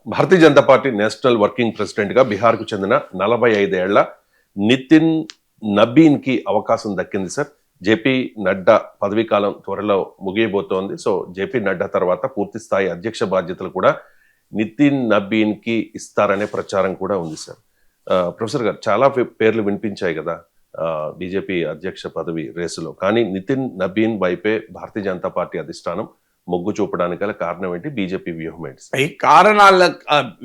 భారతీయ Janata Party national working president గా బీహార్ కు చెందిన 45 ఏళ్ల నితిన్ నబీన్ కి అవకాశం దక్కింది సార్. జేపీ నడ్డా పదవీ కాలం త్వరలో ముగియబోతోంది. సో జేపీ నడ్డా తర్వాత పూర్తి స్థాయి అధ్యక్ష బాధ్యతలు కూడా నితిన్ నబీన్ కి ఇస్తారనే ప్రచారం కూడా ఉంది సార్. ప్రొఫెసర్ గారు, చాలా పేర్లు వినిపించాయి కదా బీజేపీ అధ్యక్ష పదవి రేసులో, కానీ నితిన్ నబీన్ వైపే భారతీయ జనతా పార్టీ అధిష్టానం మొగ్గు చూపడానికి గల కారణం ఏంటి? బీజేపీ వ్యూహం ఏంటి? ఈ కారణాల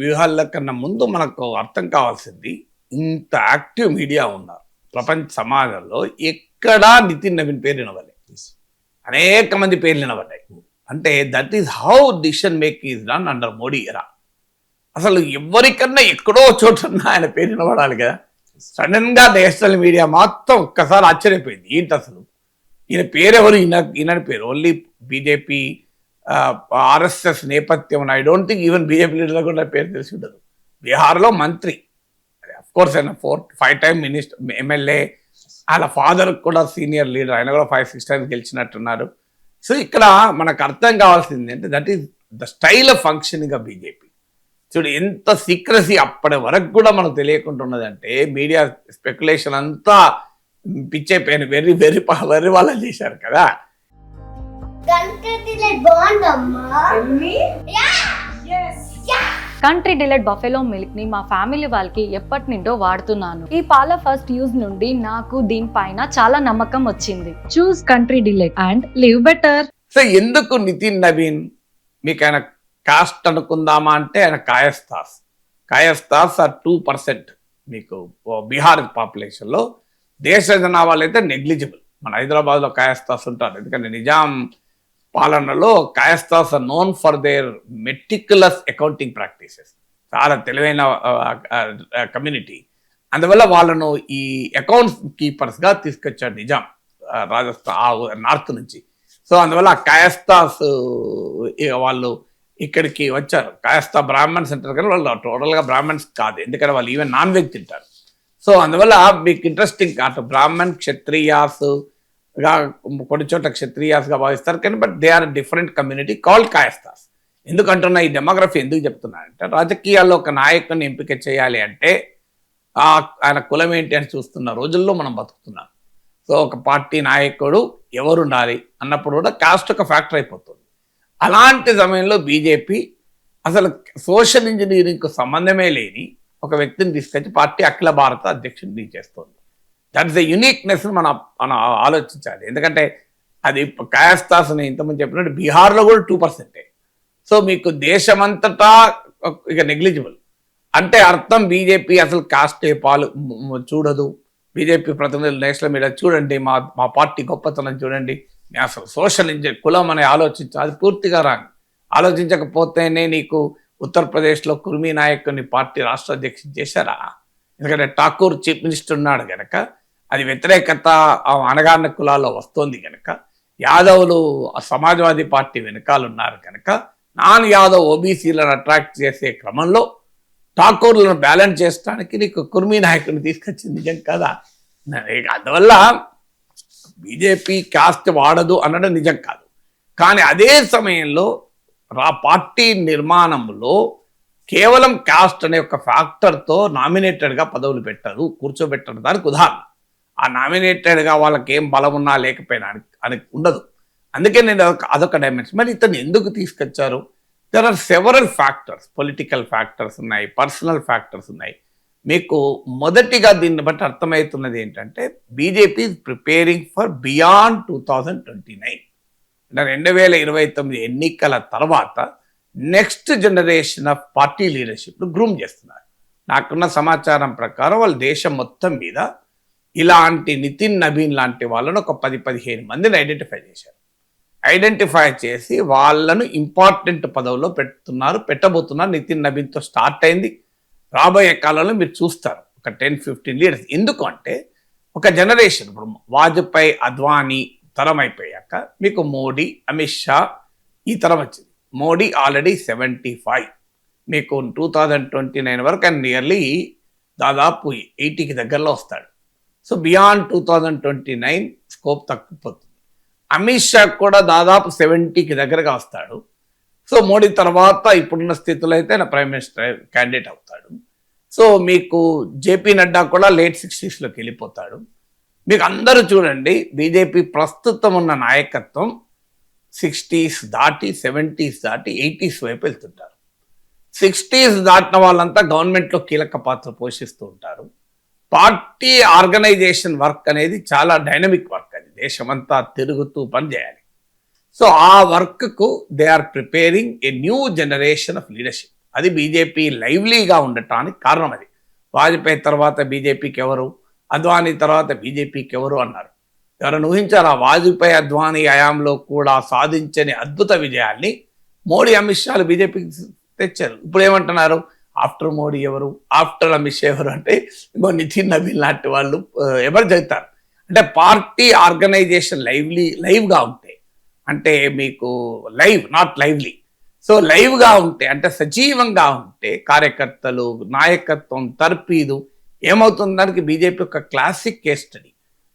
వ్యూహాల కన్నా ముందు మనకు అర్థం కావాల్సింది, ఇంత యాక్టివ్ మీడియా ఉన్నారు ప్రపంచ సమాజంలో, ఎక్కడా నితిన్ నవీన్ పేరు వినవలే, అనేక మంది పేర్లు వినబడ్డాయి. అంటే that is how decision make is done under Modi ఎరా. అసలు ఎవరికన్నా ఎక్కడో చోటున్నా ఆయన పేరు వినబడాలి కదా. సడన్ గా నేషనల్ మీడియా మొత్తం ఒక్కసారి ఆశ్చర్యపోయింది, ఏంటి అసలు ఈయన పేరు ఎవరు, ఈయన పేరు ఓన్లీ బీజేపీ ఆర్ఎస్ఎస్ నేపథ్యం. I don't think even BJP leader కూడా పేరు తెలిసి ఉండదు. బీహార్లో మంత్రి, అఫ్కోర్స్ ఆయన 4-5 టైమ్ మినిస్టర్, ఎమ్మెల్యే, వాళ్ళ ఫాదర్ కూడా సీనియర్ లీడర్, ఆయన కూడా 5-6 టైమ్స్ గెలిచినట్టున్నారు. సో ఇక్కడ మనకు అర్థం కావాల్సింది అంటే that is the style of functioning of BJP. చూడు ఎంత సీక్రసీ అప్పటి వరకు కూడా మనకు తెలియకుండా ఉన్నదంటే, మీడియా స్పెక్యులేషన్ అంతా పిచ్చైపోయిన వెర్రి వెర్రి వెర్రి వాళ్ళ చేశారు కదా. కంట్రీ డిలైట్ బఫెలో మిల్క్ ని మా ఫ్యామిలీ వాళ్ళకి ఎప్పటి నుండో వాడుతున్నాను. ఈ పాల ఫస్ట్ యూజ్ నుండి నాకు దీనిపైన చాలా నమ్మకం వచ్చింది. Choose country delight and live better. So ఎందుకు నితిన్ నవీన్ మీకు ఆయన కాస్ట్ అనుకుందామా అంటే, ఆయన కాయస్థాస్ ఆర్ 2% మీకు బీహార్ పాపులేషన్లో. దేశ జనాభాలు అయితే నెగ్లిజిబుల్. మన హైదరాబాద్లో కాయస్థాస్ ఉంటారు, ఎందుకంటే నిజాం పాలనలో Kayasthas are known for their meticulous accounting practices. చాలా తెలివైన కమ్యూనిటీ. అందువల్ల వాళ్ళను ఈ అకౌంట్స్ కీపర్స్గా తీసుకొచ్చాడు నిజాం రాజస్థాన్ నార్త్ నుంచి. సో అందువల్ల కాయస్థాస్ వాళ్ళు ఇక్కడికి వచ్చారు. కాయస్థా బ్రాహ్మణ్స్ అంటారు కానీ వాళ్ళు టోటల్గా బ్రాహ్మణ్స్ కాదు, ఎందుకంటే వాళ్ళు ఈవెన్ నాన్ వెజ్ తింటారు. సో అందువల్ల మీకు ఇంట్రెస్టింగ్ అటు బ్రాహ్మణ్ క్షత్రియాస్గా కొన్ని చోట్ల క్షత్రియాస్గా భావిస్తారు, కానీ but they are different community called Kayasthas. ఎందుకంటున్నా ఈ డెమోగ్రఫీ ఎందుకు చెప్తున్నానంటే, రాజకీయాల్లో ఒక నాయకుడిని ఎంపిక చేయాలి అంటే ఆయన కులం ఏంటి అని చూస్తున్న రోజుల్లో మనం బతుకుతున్నాం. సో ఒక పార్టీ నాయకుడు ఎవరు ఉండాలి అన్నప్పుడు కూడా కాస్ట్ ఒక ఫ్యాక్టర్ అయిపోతుంది. అలాంటి సమయంలో బీజేపీ అసలు సోషల్ ఇంజనీరింగ్కు సంబంధమే లేని ఒక వ్యక్తిని తీసుకొచ్చి పార్టీ అఖిల భారత అధ్యక్షుడిని చేస్తుంది. దట్ ఇస్ ద యూనిక్నెస్ మనం ఆలోచించాలి. ఎందుకంటే అది కాయస్థాస్ అని ఇంతకుముందు చెప్పినట్టు బీహార్లో కూడా 2%. సో మీకు దేశమంతటా ఇక నెగ్లిజిబుల్ అంటే అర్థం బీజేపీ అసలు కాస్ట్ పాలు చూడదు. బీజేపీ ప్రతినిధులు నేషనల్ మీడియా చూడండి, మా పార్టీ గొప్పతనం చూడండి, అసలు సోషల్ కులం అని ఆలోచించాలి. అది పూర్తిగా రాంగ్. ఆలోచించకపోతేనే నీకు ఉత్తరప్రదేశ్లో కుర్మీ నాయకుని పార్టీ రాష్ట్ర అధ్యక్షుడు చేశారా? ఎందుకంటే ఠాకూర్ చీఫ్ మినిస్టర్ ఉన్నాడు కనుక, అది వ్యతిరేకత అణగారిన కులాల్లో వస్తోంది కనుక, యాదవులు సమాజ్వాదీ పార్టీ వెనకాల ఉన్నారు కనుక, నాన్ యాదవ్ ఓబీసీలను అట్రాక్ట్ చేసే క్రమంలో ఠాకూర్లను బ్యాలెన్స్ చేయడానికి నీకు కుర్మీ నాయకుని తీసుకొచ్చింది నిజం కదా. అందువల్ల బీజేపీ కాస్ట్ వాడదు అనడం నిజం కాదు. కానీ అదే సమయంలో పార్టీ నిర్మాణంలో కేవలం కాస్ట్ అనే ఒక ఫ్యాక్టర్తో నామినేటెడ్గా పదవులు పెట్టరు, కూర్చోబెట్టరు. దానికి ఉదాహరణ, ఆ నామినేటెడ్గా వాళ్ళకి ఏం బలం ఉన్నా లేకపోయినా అని ఉండదు. అందుకే నేను అదొక డైమెన్షన్. మరి ఇతను ఎందుకు తీసుకొచ్చారు? There are several factors. Political factors ఉన్నాయి, పర్సనల్ ఫ్యాక్టర్స్ ఉన్నాయి. మీకు మొదటిగా దీన్ని బట్టి అర్థమవుతున్నది ఏంటంటే, BJP is preparing for beyond 2029. అంటే 2029 ఎన్నికల తర్వాత నెక్స్ట్ జనరేషన్ ఆఫ్ పార్టీ లీడర్షిప్ను గ్రూమ్ చేస్తున్నారు. నాకున్న సమాచారం ప్రకారం వాళ్ళు దేశం మొత్తం మీద ఇలాంటి నితిన్ నబీన్ లాంటి వాళ్ళను ఒక 10-15 మందిని ఐడెంటిఫై చేశారు. ఐడెంటిఫై చేసి వాళ్ళను ఇంపార్టెంట్ పదవుల్లో పెట్టబోతున్నారు. నితిన్ నబీన్తో స్టార్ట్ అయింది. రాబోయే కాలంలో మీరు చూస్తారు ఒక 10-15 లీడర్స్. ఎందుకు అంటే ఒక జనరేషన్, ఇప్పుడు వాజ్పేయి అద్వానీ తరం అయిపోయాక మీకు మోడీ, అమిత్ షా ఈ తరం వచ్చింది. మోడీ ఆల్రెడీ 75, మీకు 2029 వరకు ఆయన నియర్లీ దాదాపు 80కి దగ్గరలో వస్తాడు. సో బియాండ్ 2029 స్కోప్ తగ్గిపోతుంది. అమిత్ షా కూడా దాదాపు 70కి దగ్గరగా వస్తాడు. సో మోడీ తర్వాత ఇప్పుడున్న స్థితిలో అయితే ఆయన ప్రైమ్ మినిస్టర్ క్యాండిడేట్ అవుతాడు. సో మీకు జేపీ నడ్డా కూడా లేట్ 60sలోకి వెళ్ళిపోతాడు. మీకు అందరూ చూడండి, బీజేపీ ప్రస్తుతం ఉన్న నాయకత్వం 60s దాటి 70s దాటి 80s వైపు వెళ్తుంటారు. 60s దాటిన వాళ్ళంతా గవర్నమెంట్లో కీలక పాత్ర పోషిస్తూ ఉంటారు. పార్టీ ఆర్గనైజేషన్ వర్క్ అనేది చాలా డైనమిక్ వర్క్, అది దేశమంతా తిరుగుతూ పనిచేయాలి. సో ఆ వర్క్కు they are preparing a new generation of leadership. అది బీజేపీ లైవ్లీగా ఉండటానికి కారణం. అది వాజ్పేయి తర్వాత బీజేపీకి ఎవరు, అద్వానీ తర్వాత బీజేపీకి ఎవరు అన్నారు. ఎవరైనా ఊహించారా? వాజ్పేయి అద్వానీ హయాంలో కూడా సాధించని అద్భుత విజయాల్ని మోడీ అమిత్ షాలు బీజేపీకి తెచ్చారు. ఇప్పుడు ఏమంటున్నారు? ఆఫ్టర్ మోడీ ఎవరు, ఆఫ్టర్ అమిత్ షా ఎవరు అంటే ఇంకో నితిన్ నబీన్ లాంటి వాళ్ళు ఎవరు చెప్తారు. అంటే పార్టీ ఆర్గనైజేషన్ లైవ్గా ఉంటే, అంటే మీకు లైవ్ నాట్ లైవ్లీ, సో లైవ్గా ఉంటే అంటే సజీవంగా ఉంటే కార్యకర్తలు, నాయకత్వం, తర్పీదు ఏమవుతుంది, దానికి బీజేపీ ఒక క్లాసిక్ కేస్ స్టడీ.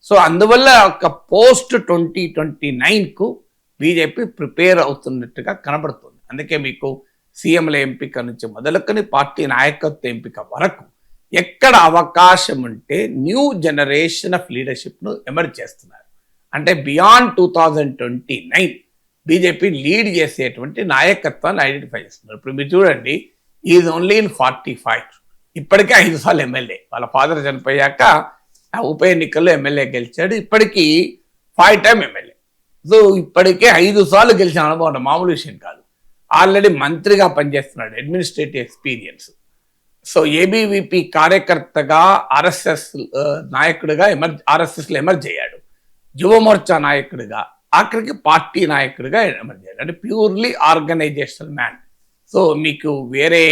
సో అందువల్ల ఒక పోస్ట్ 2029కు బీజేపీ ప్రిపేర్ అవుతున్నట్టుగా కనబడుతుంది. అందుకే మీకు సీఎంల ఎంపిక నుంచి మొదలుకొని పార్టీ నాయకత్వ ఎంపిక వరకు ఎక్కడ అవకాశం ఉంటే న్యూ జనరేషన్ ఆఫ్ లీడర్షిప్ను ఎమర్జ్ చేస్తున్నారు. అంటే బియాండ్ 2029 బీజేపీ లీడ్ చేసేటువంటి నాయకత్వాన్ని ఐడెంటిఫై చేస్తున్నారు. ఇప్పుడు మీరు చూడండి, ఈజ్ ఓన్లీ ఇన్ 45, ఇప్పటికే 5 సార్లు ఎమ్మెల్యే. వాళ్ళ ఫాదర్ చనిపోయాక ఉప ఎన్నికల్లో ఎమ్మెల్యే గెలిచాడు. ఇప్పటికీ 5 టైమ్ ఎమ్మెల్యే. సో ఇప్పటికే 5 సార్లు గెలిచిన అనుభవం మామూలు విషయం కాదు. ఆల్రెడీ మంత్రిగా పనిచేస్తున్నాడు, అడ్మినిస్ట్రేటివ్ ఎక్స్పీరియన్స్. సో ఏబీవీపీ కార్యకర్తగా ఆర్ఎస్ఎస్ నాయకుడిగా ఆర్ఎస్ఎస్లో ఎమర్జ్ అయ్యాడు. యువమోర్చా నాయకుడిగా, ఆఖరికి పార్టీ నాయకుడిగా ఎమర్జ్ అయ్యాడు. అంటే ప్యూర్లీ ఆర్గనైజేషనల్ మ్యాన్. సో మీకు వేరే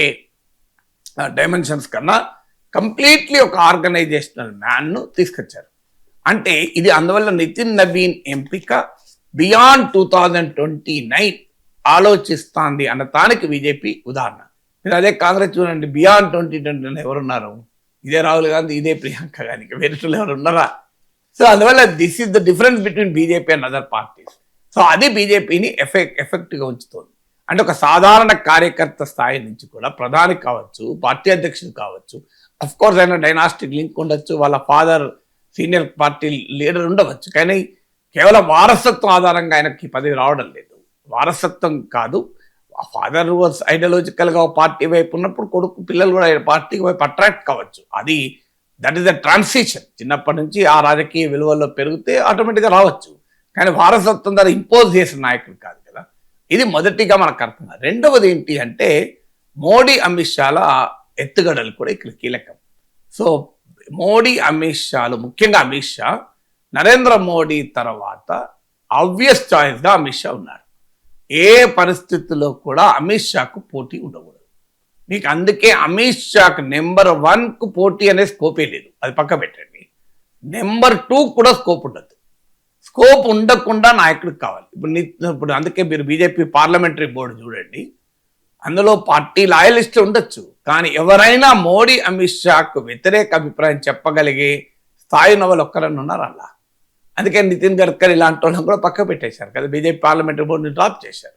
డైమెన్షన్స్ కన్నా కంప్లీట్లీ ఒక ఆర్గనైజేషనల్ మ్యాన్ను తీసుకొచ్చారు. అంటే ఇది అందువల్ల నితిన్ నబీన్ ఎంపిక బియాండ్ 2029 ఆలోచిస్తాంది అన్న దానికి బీజేపీ ఉదాహరణ. మీరు అదే కాంగ్రెస్ చూడండి, బియాండ్ 2029 ఎవరున్నారు? ఇదే రాహుల్ గాంధీ, ఇదే ప్రియాంక గాంధీ, వేరే ఎవరు ఉన్నారా? సో అందువల్ల this is the difference between BJP and other parties. So అది బీజేపీని ఎఫెక్ట్గా ఉంచుతుంది. అంటే ఒక సాధారణ కార్యకర్త స్థాయి నుంచి కూడా ప్రధాని కావచ్చు, పార్టీ అధ్యక్షుడు కావచ్చు, అఫ్ కోర్స్ ఆయన డైనాస్టిక్ లింక్ ఉండొచ్చు, వాళ్ళ ఫాదర్ సీనియర్ పార్టీ లీడర్ ఉండవచ్చు, కానీ కేవలం వారసత్వం ఆధారంగా ఆయనకి పదవి రావడం లేదు. వారసత్వం కాదు, ఫాదర్ వాజ్ ఐడియాలజికల్గా పార్టీ వైపు ఉన్నప్పుడు కొడుకు పిల్లలు కూడా పార్టీకి వైపు అట్రాక్ట్ కావచ్చు. అది దట్ ఈస్ ద ట్రాన్సిషన్. చిన్నప్పటి నుంచి ఆ రాజకీయ విలువల్లో పెరిగితే ఆటోమేటిక్గా రావచ్చు, కానీ వారసత్వం ద్వారా ఇంపోజ్ చేసిన నాయకుడు కాదు కదా. ఇది మొదటిగా మనకు అర్థం. రెండవది ఏంటి అంటే మోడీ అమిత్ షాల ఎత్తుగడలు కూడా ఇక్కడ కీలకం. సో మోడీ అమిత్ షాలు, ముఖ్యంగా అమిత్ షా నరేంద్ర మోడీ తర్వాత ఆబ్వియస్ చాయిస్గా అమిత్ షా ఉన్నారు. ఏ పరిస్థితుల్లో కూడా అమిత్ షాకు పోటీ ఉండకూడదు. మీకు అందుకే అమిత్ షాకు నెంబర్ 1కు పోటీ అనే స్కోపే లేదు, అది పక్క పెట్టండి. నెంబర్ 2 కూడా స్కోప్ ఉండదు. స్కోప్ ఉండకుండా నాయకుడికి కావాలి. ఇప్పుడు అందుకే మీరు బీజేపీ పార్లమెంటరీ బోర్డు చూడండి, అందులో పార్టీ లాయలిస్టులు ఉండొచ్చు, కానీ ఎవరైనా మోడీ అమిత్ షాకు వ్యతిరేక అభిప్రాయం చెప్పగలిగే స్థాయి ఉన్న వాళ్ళు ఒక్కరన్నా ఉన్నారు అలా. అందుకే నితిన్ గడ్కరీ ఇలాంటి వాళ్ళని కూడా పక్క పెట్టేశారు కదా, బీజేపీ పార్లమెంటరీ బోర్డుని డ్రాప్ చేశారు.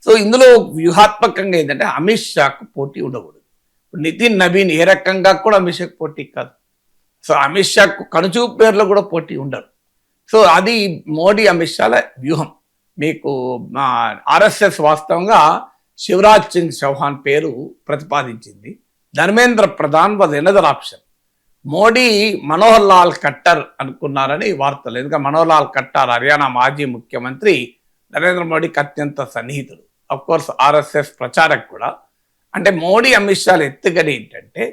సో ఇందులో వ్యూహాత్మకంగా ఏంటంటే అమిత్ షాకు పోటీ ఉండకూడదు. నితిన్ నబీన్ ఏ రకంగా కూడా అమిత్ షాకు పోటీ కాదు. సో అమిత్ షాకు కనుచూపు పేర్లో కూడా పోటీ ఉండరు. సో అది మోడీ అమిత్ షాల వ్యూహం. మీకు ఆర్ఎస్ఎస్ వాస్తవంగా శివరాజ్ సింగ్ చౌహాన్ పేరు ప్రతిపాదించింది. Dharmendra Pradhan was another option. Modi Manohar Lal Khattar అనుకున్నారని వార్తలు. ఎందుకంటే మనోహర్ లాల్ ఖట్టర్ హర్యానా మాజీ ముఖ్యమంత్రి, నరేంద్ర మోడీకి అత్యంత సన్నిహితుడు, అఫ్ కోర్స్ ఆర్ఎస్ఎస్ ప్రచారక్ కూడా. అంటే మోడీ అమిత్ షాలు ఎత్తుగడి ఏంటంటే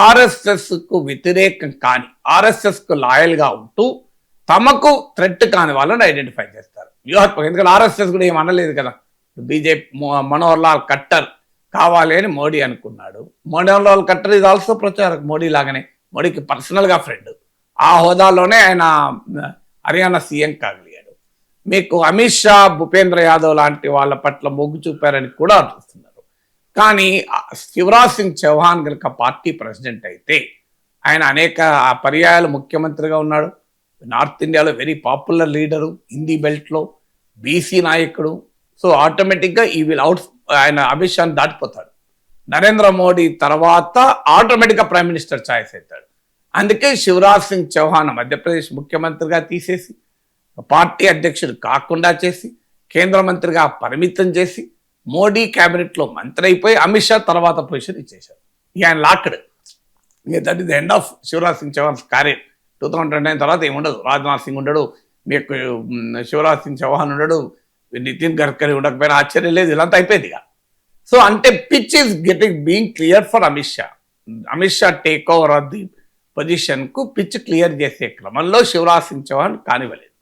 ఆర్ఎస్ఎస్కు వ్యతిరేకం కానీ ఆర్ఎస్ఎస్కు లాయల్గా ఉంటూ తమకు థ్రెట్ కాని వాళ్ళని ఐడెంటిఫై చేస్తారు వ్యూహాత్మకంగా. ఎందుకంటే ఆర్ఎస్ఎస్ కూడా ఏం అనలేదు కదా, బీజేపీ మనోహర్ లాల్ ఖట్టర్ కావాలి అని మోడీ అనుకున్నాడు. మనోహర్ లాల్ ఖట్టర్ ఇది ఆల్సో ప్రచారక్, మోడీ లాగానే, మోడీకి పర్సనల్గా ఫ్రెండ్. ఆ హోదాలోనే ఆయన హర్యానా సీఎం కాగలిగాడు. మీకు అమిత్ షా, భూపేంద్ర యాదవ్ లాంటి వాళ్ళ పట్ల మొగ్గు చూపారని కూడా చూస్తున్నారు. కానీ శివరాజ్ సింగ్ చౌహాన్ కనుక పార్టీ ప్రెసిడెంట్ అయితే ఆయన అనేక పర్యాయాలు ముఖ్యమంత్రిగా ఉన్నాడు. నార్త్ ఇండియాలో వెరీ పాపులర్ లీడరు, హిందీ బెల్ట్లో బీసీ నాయకుడు. సో ఆటోమేటిక్గా ఈ విల్ ఆయన అమిత్ షాని దాటిపోతాడు. నరేంద్ర మోడీ తర్వాత ఆటోమేటిక్గా ప్రైమ్ మినిస్టర్ ఛాయిస్ అవుతాడు. అందుకే శివరాజ్ సింగ్ చౌహాన్ మధ్యప్రదేశ్ ముఖ్యమంత్రిగా తీసేసి, పార్టీ అధ్యక్షుడు కాకుండా చేసి, కేంద్ర మంత్రిగా పరిమితం చేసి, మోడీ క్యాబినెట్లో మంత్రి అయిపోయి అమిత్ షా తర్వాత పొజిషన్ ఇచ్చేశారు. ఇక ఆయన లాక్డ్. ఇక that is the end of Shivraj Singh Chauhan career. 2029 తర్వాత ఏముండదు. రాజ్నాథ్ సింగ్ ఉండడు, మీకు శివరాజ్ సింగ్ చౌహాన్ ఉండడు, నితిన్ గడ్కరీ ఉండకపోయినా ఆశ్చర్యం లేదు. ఇలాంతా అయిపోయింది ఇక. సో అంటే pitch is being clear for Amit Shah. Amit Shah take over of the position కు పిచ్ క్లియర్ చేసే క్రమంలో శివరాజ్ సింగ్ చౌహాన్ కానివ్వలేదు.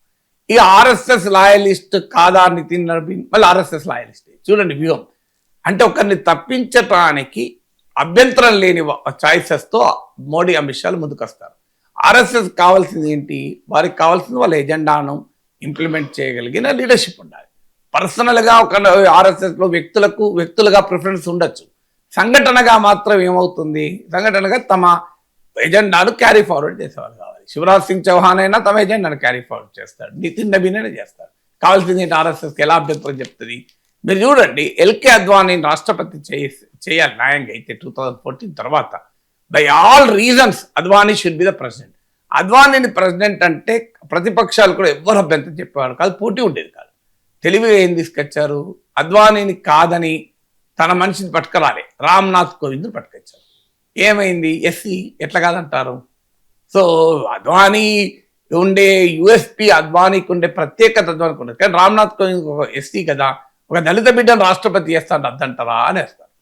ఇక ఆర్ఎస్ఎస్ లాయలిస్ట్ కాదా నితిన్ నబీన్? మళ్ళీ ఆర్ఎస్ఎస్ లాయలిస్ట్. చూడండి వ్యూహం. అంటే ఒకరిని తప్పించటానికి అభ్యంతరం లేని చాయిసెస్తో మోడీ అమిత్ షాలు ముందుకొస్తారు. ఆర్ఎస్ఎస్ కావాల్సింది ఏంటి? వారికి కావాల్సింది వాళ్ళ ఎజెండాను ఇంప్లిమెంట్ చేయగలిగిన లీడర్షిప్ ఉండాలి. పర్సనల్గా ఒక ఆర్ఎస్ఎస్లో వ్యక్తులుగా ప్రిఫరెన్స్ ఉండొచ్చు. సంఘటనగా మాత్రం ఏమవుతుంది? సంఘటనగా తమ ఎజెండాను క్యారీ ఫార్వర్డ్ చేసేవాళ్ళు కావాలి. శివరాజ్ సింగ్ చౌహాన్ అయినా తమ ఎజెండాను క్యారీ ఫార్వర్డ్ చేస్తాడు, నితిన్ నబీన్ అయినా చేస్తాడు. కావాల్సింది ఏంటి? ఆర్ఎస్ఎస్కి ఎలా అభ్యంతరం చెప్తుంది? మీరు చూడండి, ఎల్కే అద్వానీని రాష్ట్రపతి చేయాలి న్యాయంగా అయితే 2014 తర్వాత. By all reasons Advani should be the president. అద్వానీని ప్రెసిడెంట్ అంటే ప్రతిపక్షాలు కూడా ఎవరు అభ్యంతరం చెప్పేవారు కాదు, పోటీ ఉండేది కాదు. తెలివిగా ఏం తీసుకొచ్చారు? అద్వానీని కాదని తన మనిషిని పట్టుకురాలి, రామ్నాథ్ కోవింద్ని పట్టుకొచ్చారు. ఏమైంది? ఎస్సీ ఎట్లా కాదంటారు? సో అద్వానీ ఉండే యుఎస్పి, అద్వానీకి ఉండే ప్రత్యేకత అద్వానీకి ఉండదు. కానీ రామ్నాథ్ కోవింద్ ఒక ఎస్సీ కదా, ఒక దళిత బిడ్డను రాష్ట్రపతి చేస్తాడు అద్దంటారా అనేస్తారు.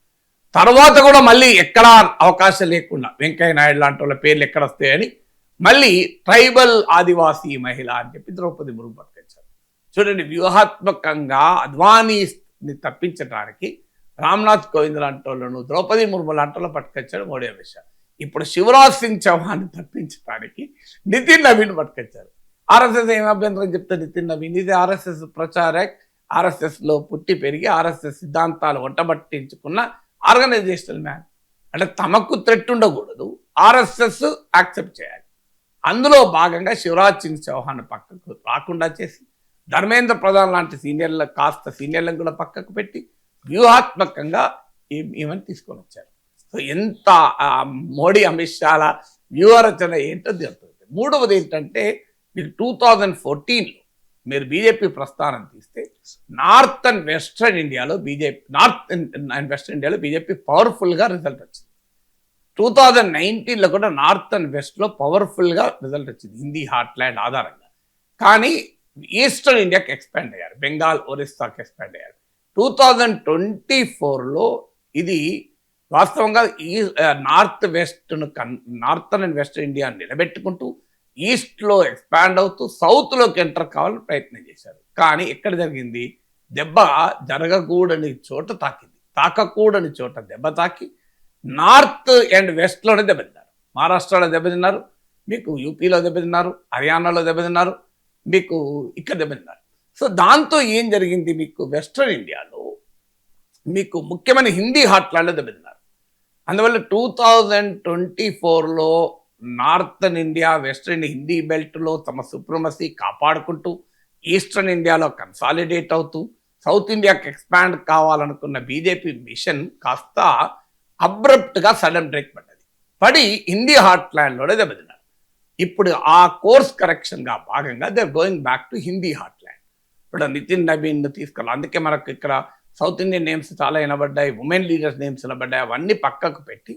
తర్వాత కూడా మళ్ళీ ఎక్కడా అవకాశం లేకుండా వెంకయ్య నాయుడు లాంటి వాళ్ళ పేర్లు ఎక్కడ వస్తాయని మళ్ళీ ట్రైబల్ ఆదివాసీ మహిళ అని చెప్పి ద్రౌపది ముర్ము పట్టుకొచ్చారు. చూడండి, వ్యూహాత్మకంగా అద్వానీని తప్పించడానికి రామ్నాథ్ కోవింద్ లాంటి వాళ్ళను, ద్రౌపది ముర్ము లాంటి వాళ్ళు పట్టుకొచ్చాడు మోడీ అమిత్ షా. ఇప్పుడు శివరాజ్ సింగ్ చౌహాన్ తప్పించడానికి నితిన్ నబీన్ పట్టుకొచ్చారు. ఆర్ఎస్ఎస్ ఏం అభ్యంతరం చెప్తే నితిన్ నబీన్ ఇది ఆర్ఎస్ఎస్ ప్రచారక్, ఆర్ఎస్ఎస్లో పుట్టి పెరిగి ఆర్ఎస్ఎస్ సిద్ధాంతాలు వంటబట్టించుకున్న ఆర్గనైజేషనల్ మ్యాన్. అంటే తమకు థ్రెట్ ఉండకూడదు, ఆర్ఎస్ఎస్ యాక్సెప్ట్ చేయాలి. అందులో భాగంగా శివరాజ్ సింగ్ చౌహాన్ పక్కకు రాకుండా చేసి, ధర్మేంద్ర ప్రధాన్ లాంటి సీనియర్లను కూడా పక్కకు పెట్టి వ్యూహాత్మకంగా ఈమెను తీసుకొని వచ్చారు. సో ఎంత మోడీ అమిత్ షాల వ్యూహరచన ఏంటో తెలుస్తుంది. మూడవది ఏంటంటే, మీకు 2014లో మీరు బీజేపీ ప్రస్థానం తీస్తే నార్త్ అండ్ వెస్ట్రన్ ఇండియాలో బీజేపీ పవర్ఫుల్గా రిజల్ట్ వచ్చింది. 2019లో కూడా నార్త్ అండ్ వెస్ట్లో పవర్ఫుల్గా రిజల్ట్ వచ్చింది హిందీ హార్ట్లాండ్ ఆధారంగా. కానీ ఈస్టర్న్ ఇండియాకి ఎక్స్పాండ్ అయ్యారు, బెంగాల్, ఒరిస్సాకి ఎక్స్పాండ్ అయ్యారు. 2024లో ఇది వాస్తవంగా ఈ నార్థన్ అండ్ వెస్ట్ ఇండియాని నిలబెట్టుకుంటూ ఈస్ట్లో ఎక్స్పాండ్ అవుతూ సౌత్లోకి ఎంటర్ కావాలని ప్రయత్నం చేశారు. కానీ ఎక్కడ జరిగింది? దెబ్బ జరగకూడని చోట తాకింది, తాకకూడని చోట దెబ్బ తాకి నార్త్ అండ్ వెస్ట్లోనే దెబ్బతిన్నారు. మహారాష్ట్రలో దెబ్బతిన్నారు, మీకు యూపీలో దెబ్బతిన్నారు, హర్యానాలో దెబ్బతిన్నారు, మీకు ఇక్కడ దెబ్బతిన్నారు. సో దాంతో ఏం జరిగింది? మీకు వెస్ట్రన్ ఇండియాలో మీకు ముఖ్యమైన హిందీ హార్ట్లాండ్లో దెబ్బతిన్నారు. అందువల్ల 2024లో నార్థన్ ఇండియా, వెస్ట్రన్ హిందీ బెల్ట్లో తమ సుప్రమసీ కాపాడుకుంటూ ఈస్టర్న్ ఇండియాలో కన్సాలిడేట్ అవుతూ సౌత్ ఇండియాకి ఎక్స్పాండ్ కావాలనుకున్న బీజేపీ మిషన్ కాస్త అబ్రప్ట్గా సడన్ బ్రేక్ పడి హిందీ హార్ట్లాండ్లోనే దెబ్బతిన్నారు. ఇప్పుడు ఆ కోర్స్ కరెక్షన్గా భాగంగా they going back to Hindi heartland. ఇప్పుడు నితిన్ నబీన్ తీసుకెళ్ళాలి. అందుకే మనకు ఇక్కడ సౌత్ ఇండియన్ నేమ్స్ చాలా వినబడ్డాయి, ఉమెన్ లీడర్స్ నేమ్స్ వినబడ్డాయి. అవన్నీ పక్కకు పెట్టి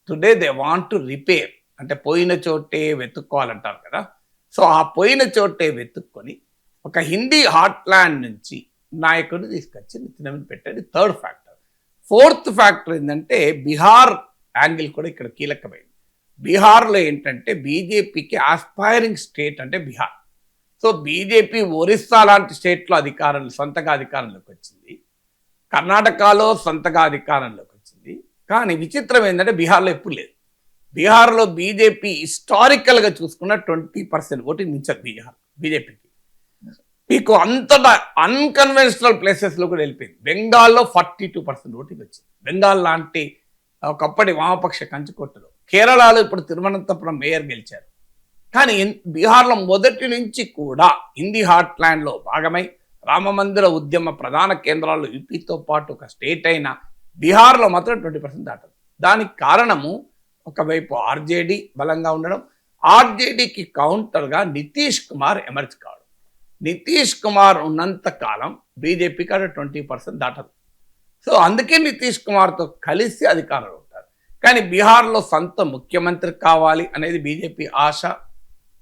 today they want to repair, అంటే పోయిన చోటే వెతుక్కోవాలంటారు కదా. సో ఆ పోయిన చోటే వెతుక్కొని ఒక హిందీ హార్ట్లాండ్ నుంచి నాయకుడిని తీసుకొచ్చి నితిన్ నబీన్ పెట్టేది థర్డ్ ఫ్యాక్టర్. ఫోర్త్ ఫ్యాక్టర్ ఏంటంటే బీహార్ యాంగిల్ కూడా ఇక్కడ కీలకమైంది. బీహార్లో ఏంటంటే బీజేపీకి ఆస్పైరింగ్ స్టేట్ అంటే బీహార్. సో బీజేపీ ఒరిస్సా లాంటి స్టేట్లో సొంతగా అధికారంలోకి వచ్చింది, కర్ణాటకలో సొంతగా అధికారంలోకి వచ్చింది. కానీ విచిత్రం ఏంటంటే బీహార్లో ఎప్పుడు లేదు. బీహార్లో బీజేపీ హిస్టారికల్గా చూసుకున్న 20% ఓటింగ్ మించదు బీజేపీకి. మీకు అంతటా అన్కన్వెన్షనల్ ప్లేసెస్లో కూడా వెళ్ళిపోయింది. బెంగాల్లో 42% ఓటింగ్ వచ్చింది. బెంగాల్ లాంటి ఒకప్పటి వామపక్ష కంచుకొట్టులో. కేరళలో ఇప్పుడు తిరువనంతపురం మేయర్ గెలిచారు. కానీ బీహార్లో మొదటి నుంచి కూడా హిందీ హార్ట్లాండ్లో భాగమై రామమందిర ఉద్యమ ప్రధాన కేంద్రాలు యూపీతో పాటు ఒక స్టేట్ అయిన బీహార్లో మాత్రం 20% దాటదు. దానికి కారణము ఒకవైపు ఆర్జేడీ బలంగా ఉండడం, ఆర్జేడీకి కౌంటర్గా నితీష్ కుమార్ ఎమర్జ్ కావడం. నితీష్ కుమార్ ఉన్నంత కాలం బీజేపీకి అక్కడ 20% దాటదు. సో అందుకే నితీష్ కుమార్తో కలిసి అధికారంలో ఉంటారు. కానీ బీహార్లో సొంత ముఖ్యమంత్రి కావాలి అనేది బీజేపీ ఆశ.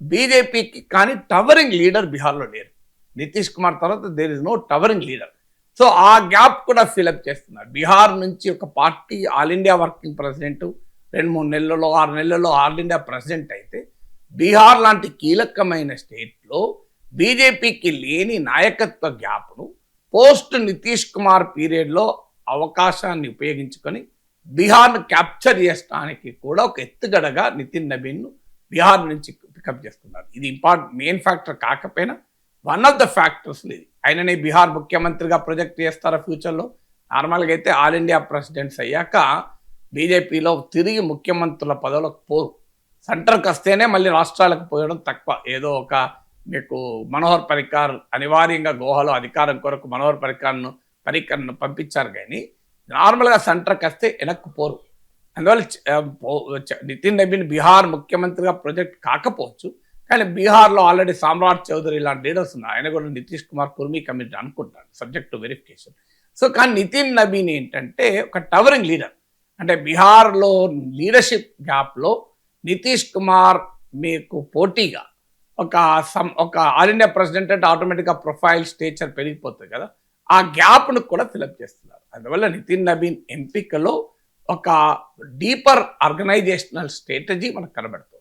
బీజేపీకి కానీ టవరింగ్ లీడర్ బీహార్లో లేరు. నితీష్ కుమార్ తర్వాత there is no towering leader. So ఆ గ్యాప్ కూడా ఫిలప్ చేస్తున్నారు. బీహార్ నుంచి ఒక party all India working president 2-3 నెలల్లో 6 నెలల్లో ఆల్ ఇండియా ప్రెసిడెంట్ అయితే, బీహార్ లాంటి కీలకమైన స్టేట్లో బీజేపీకి లేని నాయకత్వ గ్యాప్ను పోస్ట్ నితీష్ కుమార్ పీరియడ్లో అవకాశాన్ని ఉపయోగించుకొని బీహార్ను క్యాప్చర్ చేయడానికి కూడా ఒక ఎత్తుగడగా నితిన్ నబీన్ను బీహార్ నుంచి పికప్ చేస్తున్నారు. ఇది మెయిన్ ఫ్యాక్టర్ కాకపోయినా వన్ ఆఫ్ ద ఫ్యాక్టర్స్ ఇది. ఆయననే బీహార్ ముఖ్యమంత్రిగా ప్రొజెక్ట్ చేస్తారా ఫ్యూచర్లో? నార్మల్గా అయితే ఆల్ ఇండియా ప్రెసిడెంట్స్ అయ్యాక బీజేపీలో తిరిగి ముఖ్యమంత్రుల పదవులకు పోరు. సెంటర్కి వస్తేనే మళ్ళీ రాష్ట్రాలకు పోయడం తక్కువ. ఏదో ఒక మీకు మనోహర్ పరిక్కర్ అనివార్యంగా గోవాలో అధికారం కొరకు మనోహర్ పరిక్కర్ను పంపించారు, కానీ నార్మల్గా సెంటర్కి వస్తే వెనక్కి పోరు. అందువల్ల నితిన్ నబీన్ బీహార్ ముఖ్యమంత్రిగా ప్రొజెక్ట్ కాకపోవచ్చు, కానీ బీహార్లో ఆల్రెడీ సామ్రాట్ చౌదరి ఇలాంటి లీడర్స్ ఉన్నారు. ఆయన కూడా నితీష్ కుమార్ కుర్మీ కమిటీ అనుకుంటాడు, సబ్జెక్ట్ టు వెరిఫికేషన్. సో కానీ నితిన్ నబీన్ ఏంటంటే ఒక టవరింగ్ లీడర్. అంటే బీహార్లో లీడర్షిప్ గ్యాప్లో నితీష్ కుమార్ మీకు పోటీగా ఒక ఆల్ ఇండియా ప్రెసిడెంట్ అంటే ఆటోమేటిక్గా ప్రొఫైల్ స్టేచర్ పెరిగిపోతుంది కదా, ఆ గ్యాప్ను కూడా ఫిలప్ చేస్తున్నారు. అందువల్ల నితిన్ నబీన్ ఎంపికలో ఒక డీపర్ ఆర్గనైజేషనల్ స్ట్రాటజీ మనకు కనబడుతుంది.